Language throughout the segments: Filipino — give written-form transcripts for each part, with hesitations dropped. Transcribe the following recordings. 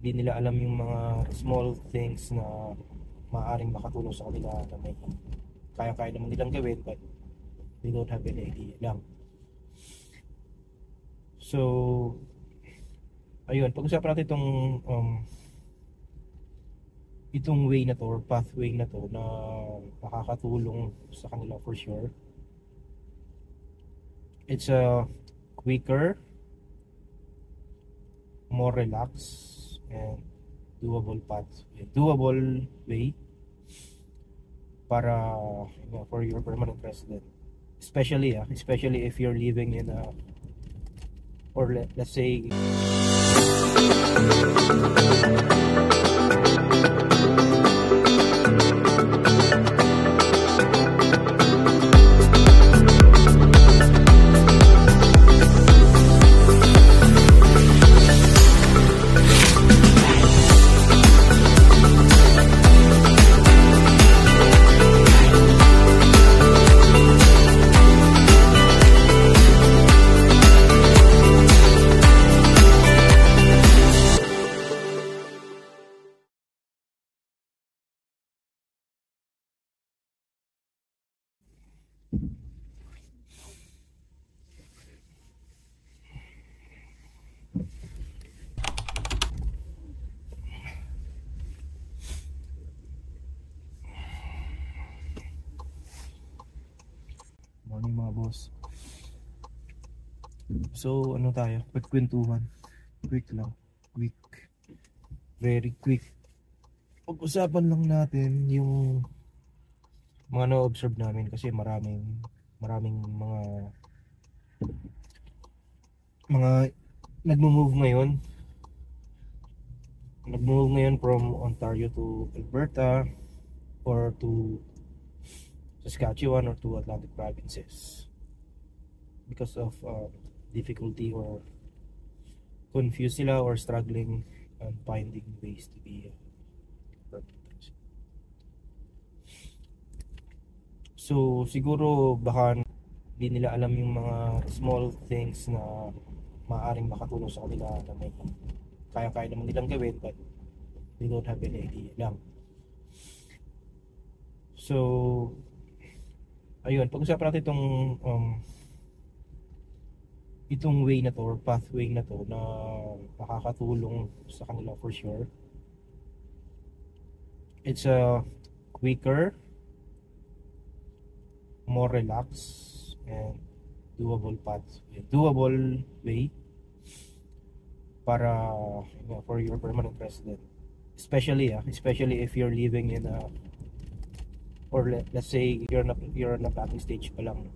di nila alam yung mga small things na maaaring makatulong sa kanila na may kaya-kaya naman nilang gawin but they don't have any idea lang. So, ayun, pag-usapan natin itong way na to or pathway na to na makakatulong sa kanila for sure. It's a quicker, more relaxed and doable way para for your permanent resident, especially if you're living in a, or let's say morning mga boss. So ano tayo, pagkwentuhan, quick lang, very quick. Pag-usapan lang natin yung mga na-observe namin kasi maraming mga nagmo-move ngayon from Ontario to Alberta or to Saskatchewan or to Atlantic provinces because of difficulty or confused sila or struggling and finding ways to be permanent. So siguro baka di nila alam yung mga small things na maaaring makatulong sa kanila na may kaya-kaya naman nilang gawin but they don't have any idea lang. So ayun, pag-usapan natin itong way na to or pathway na to na makakatulong sa kanila for sure. It's a quicker, more relaxed and doable way para for your permanent resident, especially if you're living in a, or let's say you're on a planning stage pa lang.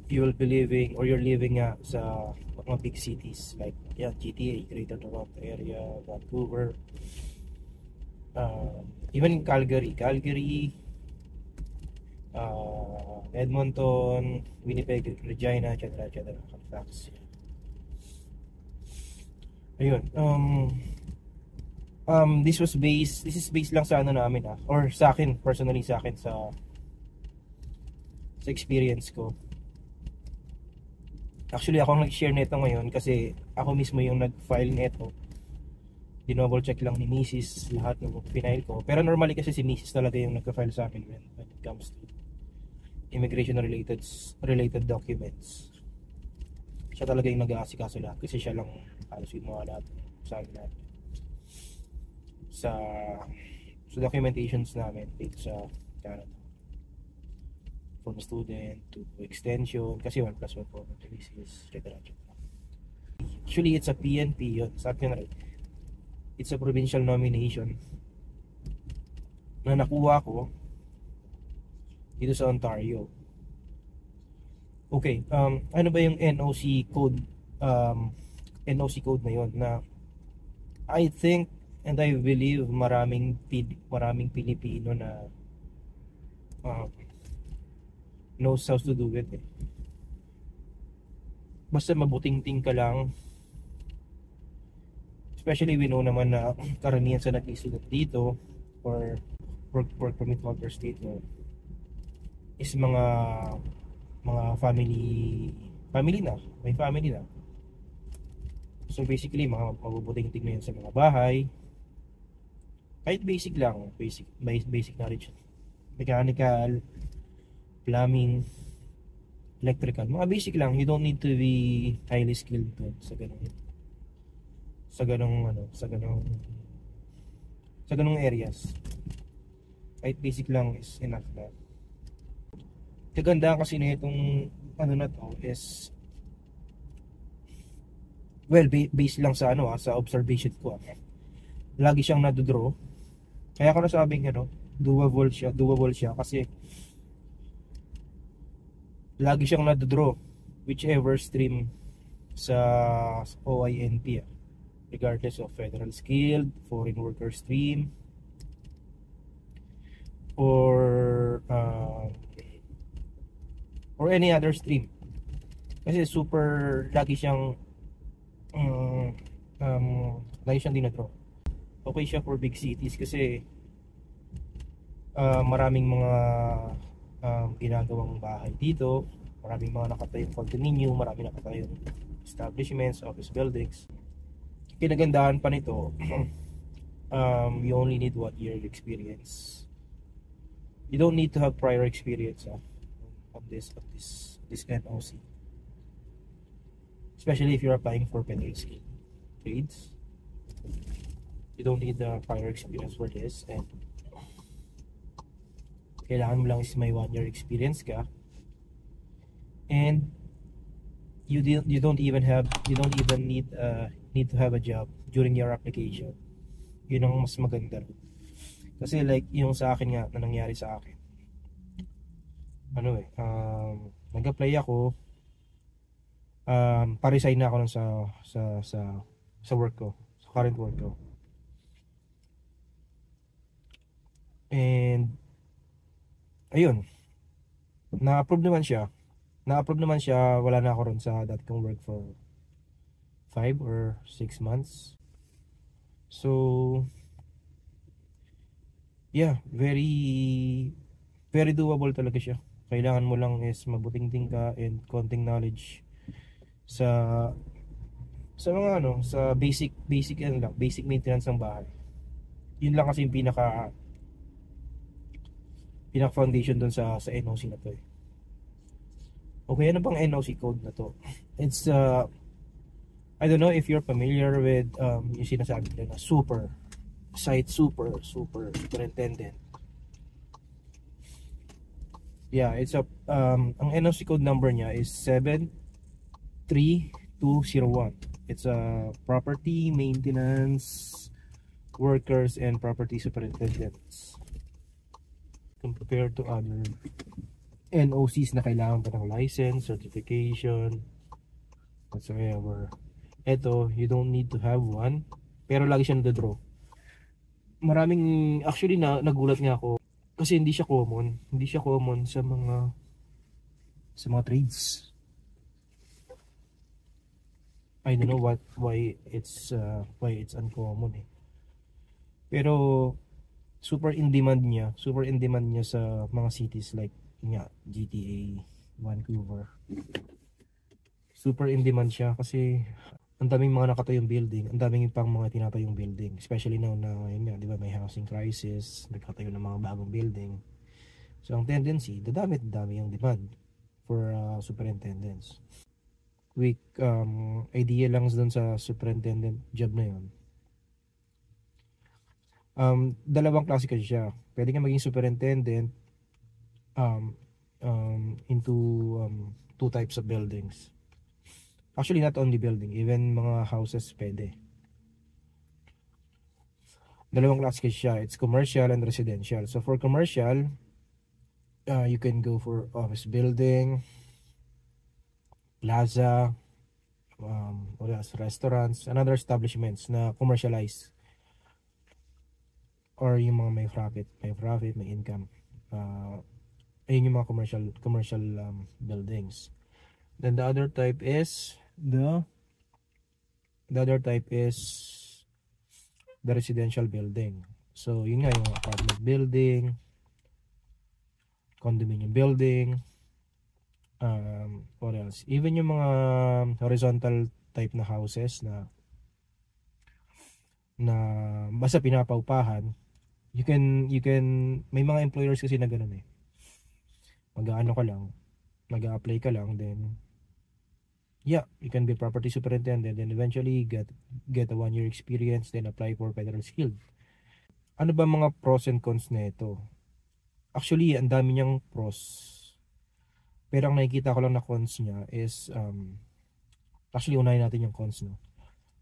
You will be living or you're living sa mga big cities like GTA, Greater Toronto Area, Vancouver, even Calgary, Edmonton, Winnipeg, Regina, etc. Halifax. Ayun. This is based lang sa ano namin or sa akin, personally sa akin sa experience ko. Actually ako nag-share nito ngayon kasi ako mismo yung nag-file nito. Dinouble check lang ni Mrs. lahat ng final ko. Pero normally kasi si Mrs. talaga yung nagka-file sa akin when it comes to immigration related documents. Siya talaga yung nag-aasikaso lahat kasi siya lang halos yung mga lahat sa akin natin. Sa documentations namin dito sa Canada, from student to extension kasi 1+1 po thesis, etc. Actually it's a PNP yun, sabi ko na rin, it's a provincial nomination na nakuha ko dito sa Ontario. Okay, ano ba yung NOC code na yun na I think and I believe maraming Pilipino na knows how to do it Basta mabuting-ting ka lang, especially we know naman na karamihan sa nag-student dito or work permit holders dito is mga family na, may family na. So basically, mabubuting tingnan yan sa mga bahay. Kahit basic lang, basic knowledge. Mechanical, plumbing, electrical. Mga basic lang. You don't need to be highly skilled to sa ganong areas. Kahit basic lang is enough na. Kagandaan kasi na itong na to is, well, based lang sa sa observation ko. Lagi siyang nado-draw. Kaya ako nasabing doable siya kasi lagi siyang nado-draw whichever stream sa OINP, regardless of federal skilled, foreign worker stream, or any other stream. Kasi super lagi siyang dinadraw. Okay siya for big cities kasi maraming mga ginagawang bahay dito, maraming mga nakatayong condominium, maraming nakatayong establishments, office buildings. Kinagandahan pa nito, you only need 1 year experience. You don't need to have prior experience of this NOC, especially if you're applying for federal skill trades. You don't need the prior experience for this, and kailangan mo lang is may 1 year experience ka, and you don't even need to have a job during your application. Yun ang mas maganda. Kasi like yung sa akin nga na nangyari sa akin, nag-apply ako, pa-resign na ako nun sa work ko, sa current work ko, and ayun, na-approve naman siya. Wala na ako ron sa dati kong work for 5 or 6 months. So yeah, very very doable talaga siya. Kailangan mo lang is mabuting ka and konting knowledge sa mga sa basic maintenance ng bahay. Yun lang kasi yung pinaka foundation dun sa NOC na to eh. Okay, ano bang NOC code na to? It's I don't know if you're familiar with yung sinasabi nila na site superintendent. Yeah, it's ang NOC code number niya is 73201. It's a property maintenance workers and property superintendents. Compared to other NOCs na kailangan pa ng license, certification, whatsoever. Ito, you don't need to have one, pero lagi siya nadadraw. Actually nagulat nga ako kasi hindi siya common sa mga trades. I don't know why it's uncommon eh. Pero super in demand niya sa mga cities like GTA, Vancouver. Super in demand siya kasi ang daming mga nakatayong building, ang daming pang mga tinatayong building, especially now na di ba, may housing crisis, nagkatayo ng mga bagong building. So ang tendency, dami yung demand for superintendents. Quick idea lang dun sa superintendent job na yun. Dalawang klase kasi siya. Pwede kang maging superintendent into two types of buildings. Actually, not only building, even mga houses pwede. Dalawang klase kasi siya. It's commercial and residential. So for commercial, you can go for office building, plaza, restaurants, and other establishments na commercialize, or yung mga may profit, may income. Ayun yung mga commercial buildings. Then the other type is the residential building. So yun nga, yung apartment building, condominium building, what else? Even yung mga horizontal type na houses na na basta pinapaupahan, you can may mga employers kasi na ganun eh. Mag-aano ka lang, mag-a-apply ka lang, then yeah, you can be property superintendent, then eventually get a 1 year experience, then apply for federal skilled. Ano ba mga pros and cons na ito? Actually, ang dami niyang pros. Pero ang nakikita ko lang na cons niya is actually unahin natin yung cons, no.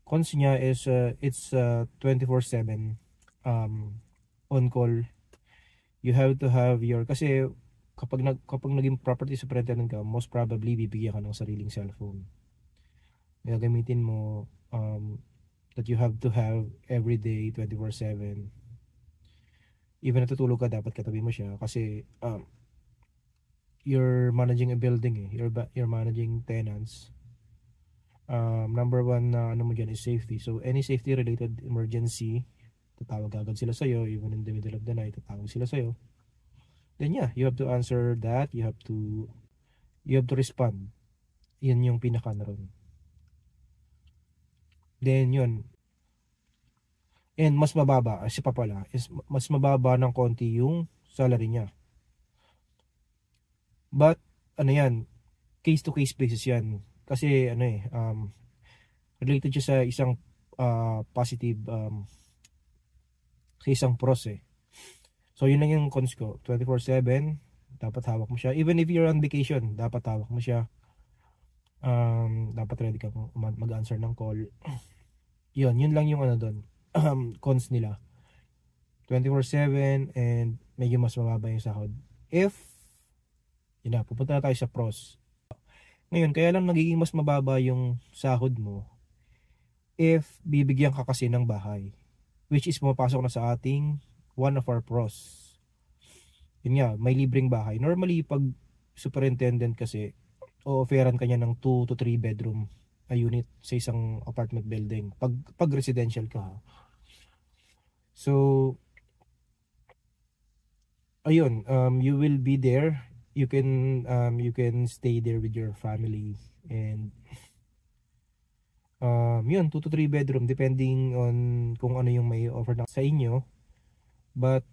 Cons niya is it's 24/7 on call. You have to have your, kasi kapag naging property superintendent ka, most probably bibigyan ka ng sariling cellphone. Gagamitin mo that you have to have every day 24/7. Even natutulog ka, dapat katabi mo siya kasi you're managing a building eh. You're managing tenants. Number one na ano mo dyan is safety. So any safety related emergency, tatawag agad sila sa'yo. Even in the middle of the night, tatawag sila sa'yo. Then yeah, you have to answer that. You have to respond. Yan yung pinaka na ron. Then yun. And mas mababa, kasi pa pala, is mas mababa ng konti yung salary niya. But ano yan, case to case basis yan. Kasi ano eh, related siya sa isang positive, sa isang pros eh. So yun lang yung cons ko. 24/7, dapat hawak mo siya. Even if you're on vacation, dapat hawak mo siya. Dapat ready ka mag-answer ng call. Yun lang yung ano doon. Cons nila. 24/7 and medyo mas mababa yung sahod. Yun na, pupunta na tayo sa pros. Ngayon, kaya lang nagiging mas mababa yung sahod mo if bibigyan ka kasi ng bahay, which is pumapasok na sa ating one of our pros. Yun nga, may libreng bahay. Normally, pag superintendent kasi, o-offeran kanya ng 2 to 3 bedroom a unit sa isang apartment building. Pag residential ka. So, ayun, you will be there. You can stay there with your family and yun, 2 to 3 bedroom depending on kung ano yung may offer na sa inyo. But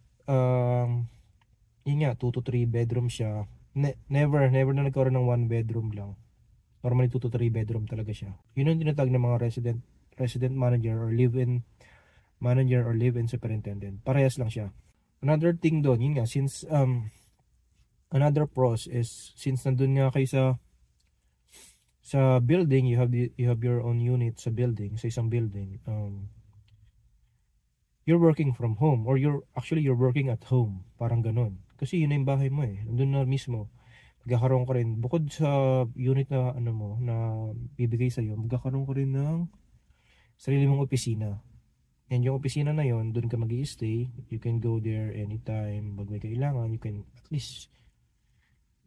yun nga, 2 to 3 bedroom siya. Never na nagkaroon ng 1 bedroom lang. Normally 2 to 3 bedroom talaga siya. Yun ang tinatawag ng mga resident manager or live-in manager or live-in superintendent. Parehas lang siya. Another thing doon, yun nga, since another pros is since nandun nga kayo sa building, you have your own unit sa building, sa isang building. You're working from home or you're working at home, parang ganun. Kasi yun na yung bahay mo eh. Nandun na mismo. Magkakaroon ka rin bukod sa unit na ano mo na bibigay sa iyo, magkakaroon ka rin ng sarili mong opisina. And yung opisina na yon, doon ka magi-stay. You can go there anytime pag may kailangan.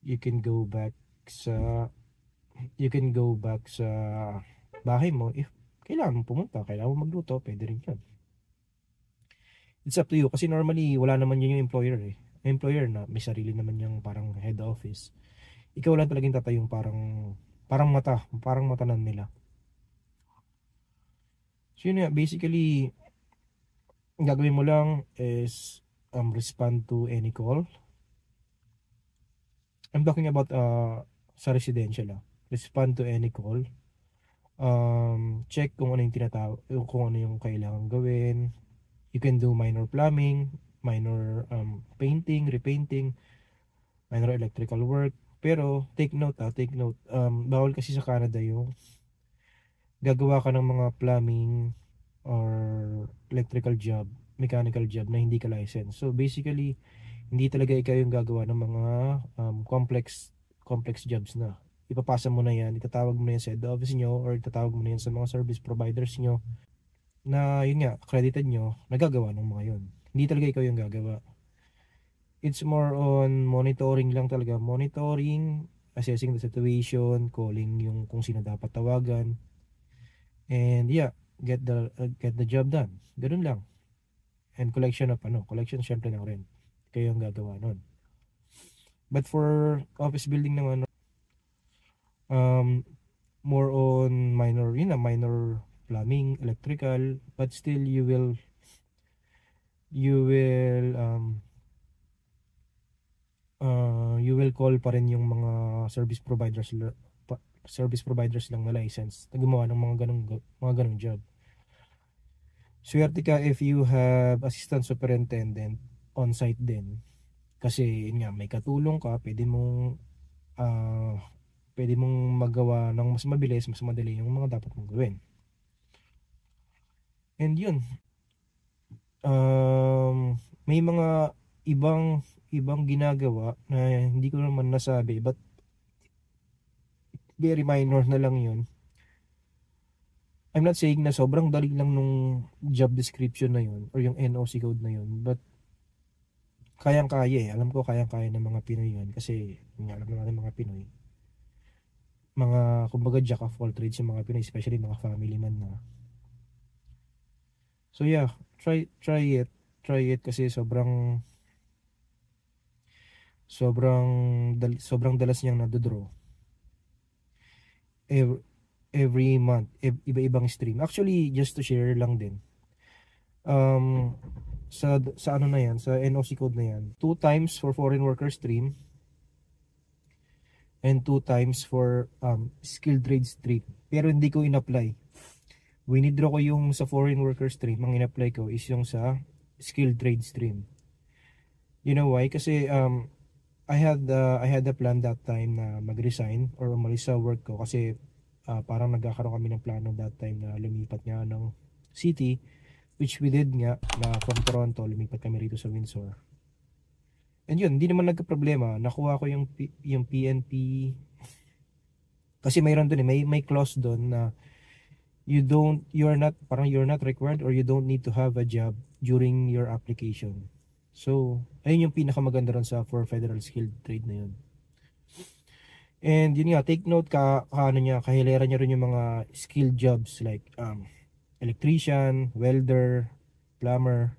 You can go back sa bahay mo if kailangan mo pumunta, kailangan mo magluto, pwede rin yun. It's up to you kasi normally wala naman yun yung employer eh. Yung employer na may sarili naman yung parang head office. Ikaw lang talagang tatayong parang matanan nila. So yun nga, basically ang gagawin mo lang is respond to any call. I'm talking about sa residential respond to any call. Check kung ano yung tinatawag, kung ano yung kailangan gawin. You can do minor plumbing, minor painting, repainting, minor electrical work. Pero take note, bawal kasi sa Canada yung gagawa ka ng mga plumbing or electrical job, mechanical job na hindi ka licensed. So basically, hindi talaga ikaw yung gagawa ng mga complex jobs na. Ipapasa mo na yan, itatawag mo na yan sa head office nyo or itatawag mo na yan sa mga service providers nyo na yun nga, accredited nyo, nagagawa ng mga yun. Hindi talaga ikaw yung gagawa. It's more on monitoring lang talaga. Monitoring, assessing the situation, calling yung kung sino dapat tawagan. And yeah, get the job done. Ganun lang. And collection syempre ng rent. Kayo ang gagawa nun. But for office building naman, more on minor plumbing, electrical, but still you will call pa rin yung mga service providers lang na license na gumawa ng mga ganong job. Swerte ka if you have assistant superintendent on site din, kasi yun nga, may katulong ka, pwede mong magawa ng mas mabilis, mas madali yung mga dapat mong gawin. And yun, may mga ibang ginagawa na hindi ko naman nasabi, but very minor na lang yun. I'm not saying na sobrang dali lang nung job description na yun or yung NOC code na yun, but kayang-kaya alam ko kayang-kaya ng mga Pinoy yun, kasi alam natin mga Pinoy, kumbaga jack of all trades yung mga Pinoy, especially mga family man na. So yeah, try it kasi sobrang dalas niyang nadodraw every month, iba-ibang stream. Actually, just to share lang din, sa ano na yan, sa NOC code na yan, 2 times for foreign worker stream and 2 times for skilled trade stream, pero hindi ko in-apply. Winidraw ko yung sa foreign worker stream, ang in-apply ko is yung sa skilled trade stream. You know why? Kasi I had a plan that time na mag-resign or umalis sa work ko, kasi parang nagkakaroon kami ng plano that time na lumipat nga ng city, which we did nga, na from Toronto lumipat kami rito sa Windsor. And yun, hindi naman nagka-problema. Nakuha ko yung PNP, kasi mayroon doon may clause doon na you're not required or you don't need to have a job during your application. So, ayun yung pinakamaganda ron for federal skilled trade na yun. And yun nga, take note kahilera niya rin yung mga skilled jobs like electrician, welder, plumber.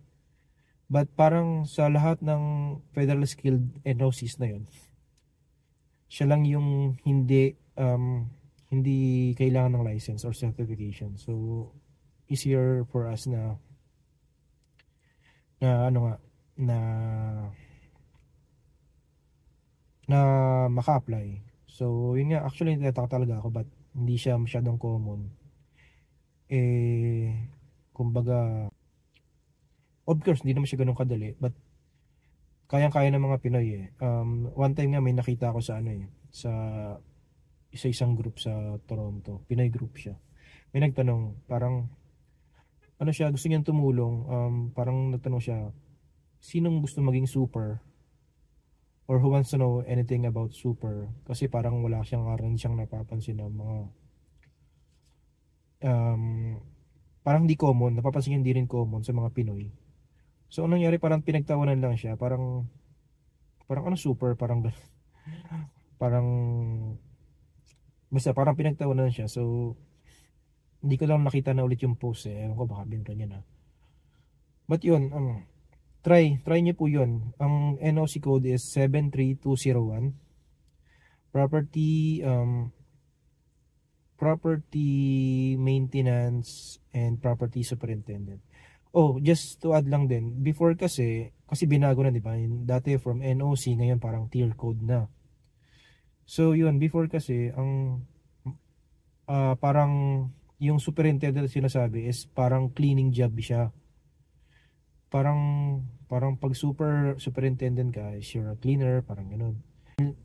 But parang sa lahat ng federal skilled NOCs na yun, siya lang yung hindi kailangan ng license or certification. So easier for us na maka-apply. So yun nga, actually nagtataka talaga ako but hindi siya masyadong common. Kumbaga, of course hindi naman siya ganun kadali, but kayang-kaya ng mga Pinoy one time nga may nakita ako sa sa isang group sa Toronto, Pinoy group siya. May nagtanong, parang siya, gusto niyang tumulong, parang nagtanong siya, sinong gusto maging super, or who wants to know anything about super, kasi parang wala siyang napapansin ng mga parang hindi common, napapansin niya hindi rin common sa mga Pinoy. So anong nangyari, parang pinagtawanan lang siya, parang super, parang basta parang pinagtawanan siya. So hindi ko lang nakita na ulit yung post ewan ko, baka binura niya na. But yun, try niyo po yun. Ang NOC code is 73201. Property maintenance and property superintendent. Oh, just to add lang din, before kasi binago na, di ba? Dati from NOC, ngayon parang tier code na. So yun, before kasi parang yung superintendent na sinasabi is parang cleaning job siya. Parang pag superintendent ka is you're a cleaner, parang ganoon.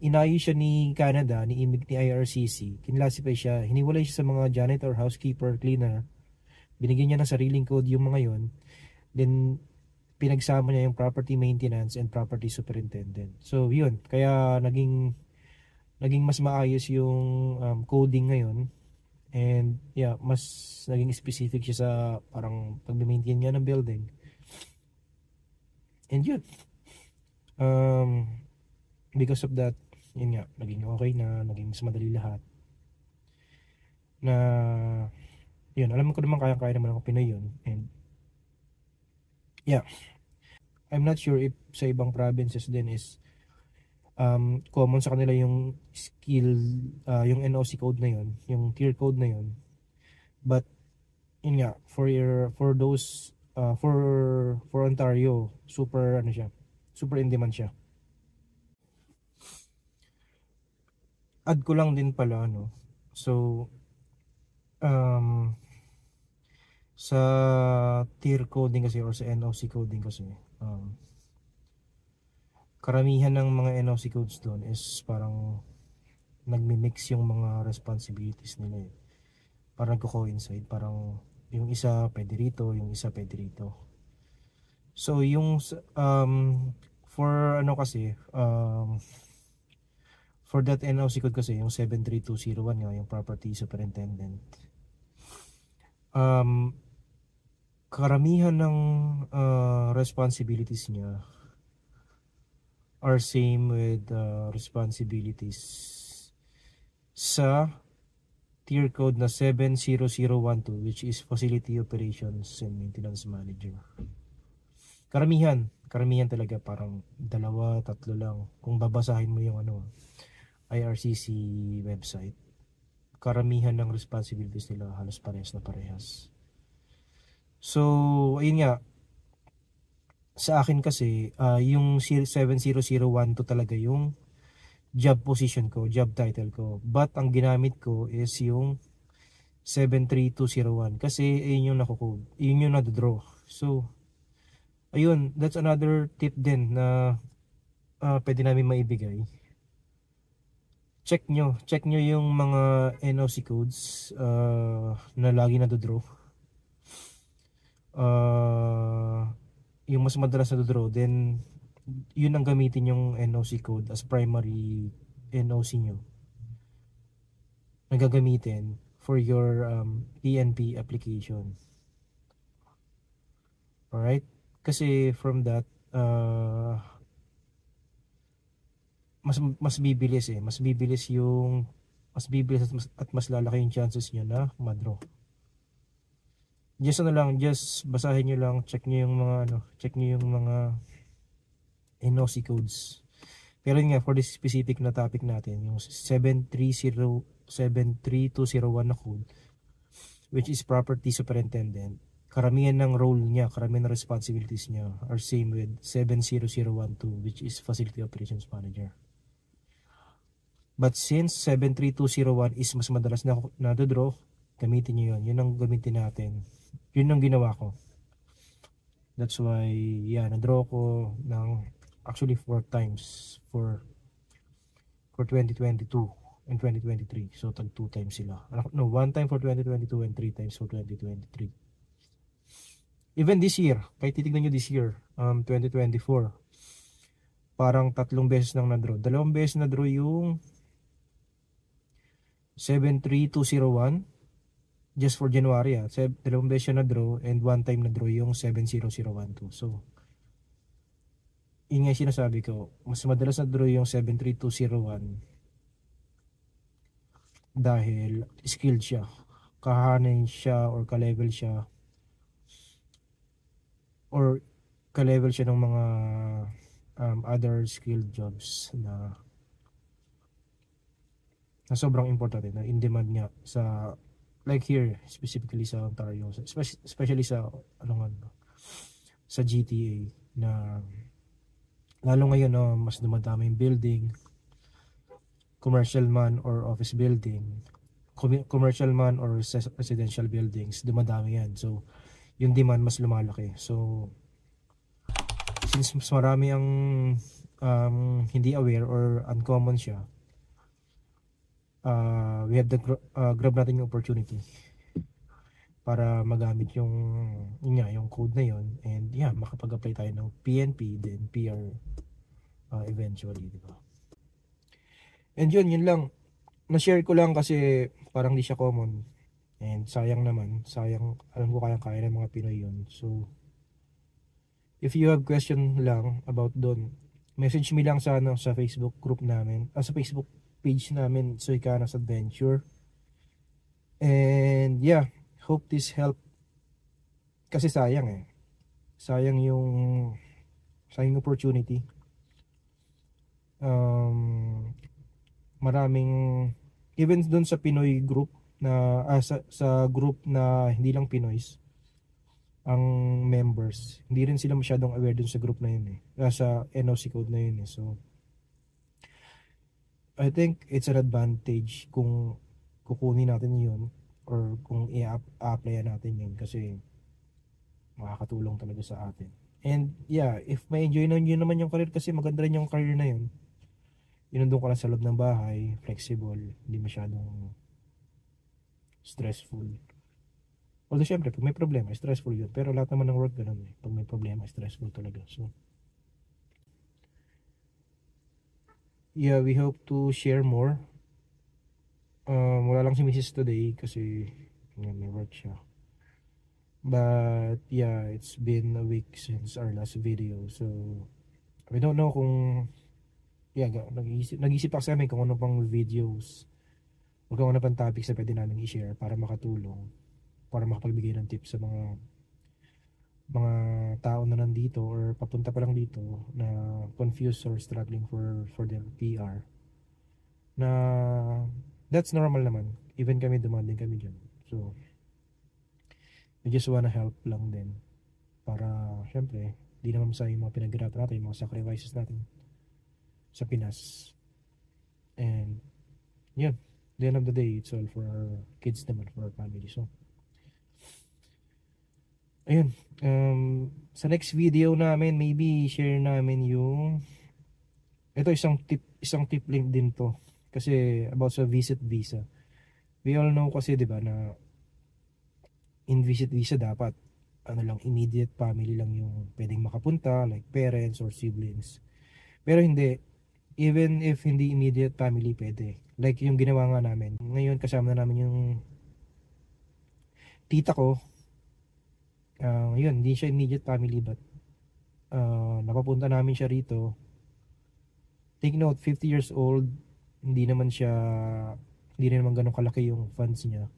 Inayos siya ni Canada, ni IRCC, kinlassify siya, hiniwalay siya sa mga janitor, housekeeper, cleaner. Binigyan niya ng sariling code yung mga yon. Then pinagsama niya yung property maintenance and property superintendent. So yun, kaya naging mas maayos yung coding ngayon. And yeah, mas naging specific siya sa parang pag-maintain niya ng building. And yun, because of that, yun nga, naging okay na, naging mas madali lahat. Na yun, alam ko naman kaya naman ako Pinoy yun. And yeah, I'm not sure if sa ibang provinces din is common sa kanila yung skill, yung NOC code na yun, yung tier code na yun. But yun nga, for those for Ontario, super ano siya, super in demand siya. Add ko lang din pala ano, so um, sa tier coding kasi or sa NOC coding kasi, karamihan ng mga NOC codes doon is parang nagmi-mix yung mga responsibilities nila eh. Parang nagko-coincide, parang yung isa pwede rito, yung isa pwede rito. So yung for ano kasi for that NOC code kasi yung 73201 nga, yung property superintendent, karamihan ng responsibilities niya are same with responsibilities sa tier code na 70012, which is Facility Operations and Maintenance Manager. Karamihan talaga, parang dalawa, tatlo lang. Kung babasahin mo yung ano, IRCC website, karamihan ng responsibilities nila halos parehas na parehas. So, ayun nga, sa akin kasi, yung 70012 talaga yung job position ko, job title ko. But ang ginamit ko is yung 73201 kasi ayun yung nako-code, yun yung nado-draw. So, ayun, that's another tip din na pwede namin maibigay. Check nyo yung mga NOC codes na lagi nado-draw. Yung mas madalas nado-draw, then yun ang gamitin yung NOC code as primary NOC nyo na gagamitin for your PNP application. Alright? Kasi from that, mas bibilis mas bibilis at mas lalaki yung chances nyo na ma-draw. Just ano lang, just basahin nyo lang, check nyo yung mga NOC codes. Pero yun nga, for this specific na topic natin, yung 73201 na code, which is property superintendent, karamihan ng role niya, karamihan ng responsibilities niya are same with 70012, which is facility operations manager. But since 73201 is mas madalas na nado-draw, gamitin nyo yun. Yun ang gamitin natin. Yun ang ginawa ko. That's why, yeah, na-draw ko ng actually 4 times for 2022 and 2023. So, tag 2 times sila. No, 1 time for 2022 and 3 times for 2023. Even this year, kahit titignan nyo this year, 2024, parang 3 beses nang na-draw. 2 beses na-draw yung 73201 just for January. 2 beses siya na-draw and 1 time na-draw yung 70012. So, yun nga sinasabi ko, mas madalas na-draw yung 73201 dahil skilled siya, kahanin siya or ka-level siya ng mga other skilled jobs na sobrang importante, na in demand nga sa, like here specifically sa Ontario, especially sa sa GTA, na lalo ngayon mas dumadami yung building, commercial man or office building, commercial man or residential buildings, dumadami yan. So yung demand mas lumalaki. So since mas marami ang hindi aware or uncommon siya, we have to grab natin yung opportunity para magamit yung code na yun, and yeah, makapag-apply tayo ng PNP then PR eventually, di ba? And yun lang, na-share ko lang kasi parang di siya common, and sayang, alam ko kaya ng mga Pinoy yun. So if you have question lang about doon, message me lang sa Facebook group namin, sa Facebook page namin, Soy Canas Adventure. And yeah, hope this help, kasi sayang yung opportunity. Maraming, even dun sa Pinoy group na sa group na hindi lang Pinoys ang members, hindi rin sila masyadong aware dun sa group na yun eh. Sa NOC code na yun eh. So I think it's an advantage kung kukunin natin yun or kung i-apply natin yun kasi makakatulong talaga sa atin. And yeah, if may enjoy na yun naman yung career kasi maganda rin yung career na yun. Yun nandun ka lang sa loob ng bahay, flexible, hindi masyadong stressful. Although syempre, pag may problema, stressful yun. Pero lahat naman ng work ganun eh. Pag may problema, stressful talaga. So, yeah, we hope to share more. Wala lang si Mrs. today kasi may work siya. But yeah, it's been a week since our last video. So, we don't know kung nag-isip pa kasi kami kung ano pang videos o kung ano pang topics na pwede namin i-share para makatulong, para makapagbigay ng tips sa mga tao na nandito or papunta pa lang dito na confused or struggling for their PR. Na that's normal naman. Even kami demanding kami dyan. So we just wanna help lang din para syempre di naman masayang yung mga pinaghirapan natin, yung mga sacrifices natin sa Pinas. And yun, at the end of the day, it's all for our kids naman, for our family. So ayun, sa next video namin, maybe share namin yung ito, isang tip link din to kasi about sa visit visa. We all know kasi 'di ba na in visit visa dapat ano lang, immediate family lang yung pwedeng makapunta, like parents or siblings. Pero hindi, even if hindi immediate family pwede, like yung ginawa nga namin ngayon, kasama na namin yung tita ko. Yun, hindi siya immediate family but napapunta namin siya rito. Take note, 50 years old, hindi naman ganun kalaki yung funds niya.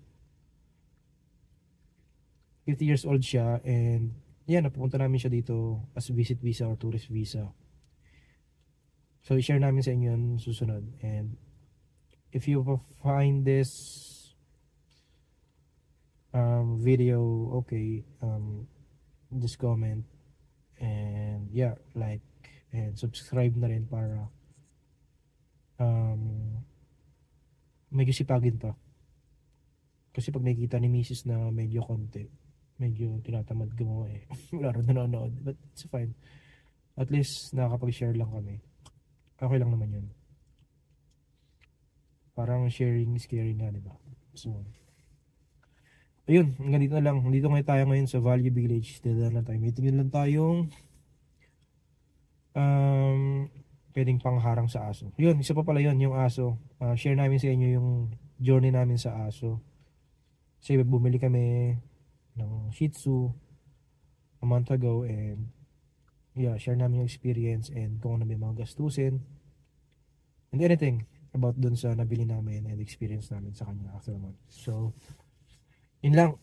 50 years old siya and yan, napupunta namin siya dito as visit visa or tourist visa. So i-share namin sa inyo yun susunod. And if you find this video okay, just comment and yeah, like and subscribe na rin para medyo sipagin pa kasi pag nakikita ni Mrs. na medyo tinatamad gumawa eh wala rin nanonood, but it's fine, at least nakakapag-share lang kami, okay lang naman yun, parang sharing is caring nga, diba? So ayun, hanggang dito na lang. Dito ngayon tayo ngayon sa Value Village. Dadaan lang tayo. May tingin lang tayong pwedeng pangharang sa aso. Yun, isa pa pala yun, yung aso. Share namin sa inyo yung journey namin sa aso. Kasi bumili kami ng Shih Tzu a month ago and yeah, share namin yung experience and kung ano may mga gastusin and anything about dun sa nabili namin and experience namin sa kanya after a month. So yun lang.